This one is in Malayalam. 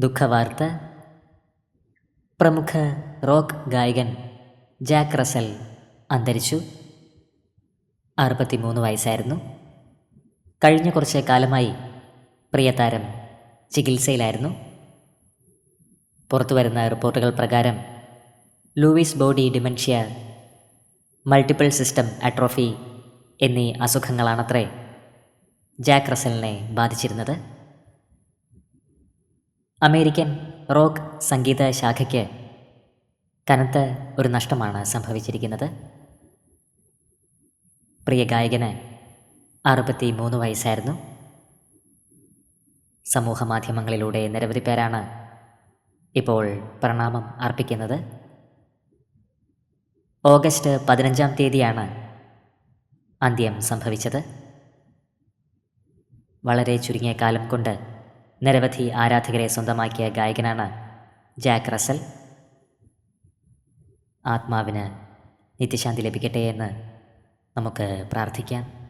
ദുഃഖവാർത്ത. പ്രമുഖ റോക്ക് ഗായകൻ ജാക്ക് റസൽ അന്തരിച്ചു. 63 വയസ്സായിരുന്നു. കഴിഞ്ഞ കുറച്ച് കാലമായി പ്രിയതാരം ചികിത്സയിലായിരുന്നു. പുറത്തുവരുന്ന റിപ്പോർട്ടുകൾ പ്രകാരം Lewy body dementia, multiple system atrophy എന്നീ അസുഖങ്ങളാണത്രേ ജാക്ക് റസലിനെ ബാധിച്ചിരുന്നത്. അമേരിക്കൻ റോക്ക് സംഗീത ശാഖയ്ക്ക് കനത്ത ഒരു നഷ്ടമാണ് സംഭവിച്ചിരിക്കുന്നത്. പ്രിയ ഗായകന് 63 വയസ്സായിരുന്നു. സമൂഹ മാധ്യമങ്ങളിലൂടെ നിരവധി പേരാണ് ഇപ്പോൾ പ്രണാമം അർപ്പിക്കുന്നത്. ഓഗസ്റ്റ് 15-ാം തീയതിയാണ് അന്ത്യം സംഭവിച്ചത്. വളരെ ചുരുങ്ങിയ കാലം കൊണ്ട് നിരവധി ആരാധകരെ സ്വന്തമാക്കിയ ഗായകനാണ് ജാക്ക് റസൽ. ആത്മാവിന് നിത്യശാന്തി ലഭിക്കട്ടെ എന്ന് നമുക്ക് പ്രാർത്ഥിക്കാം.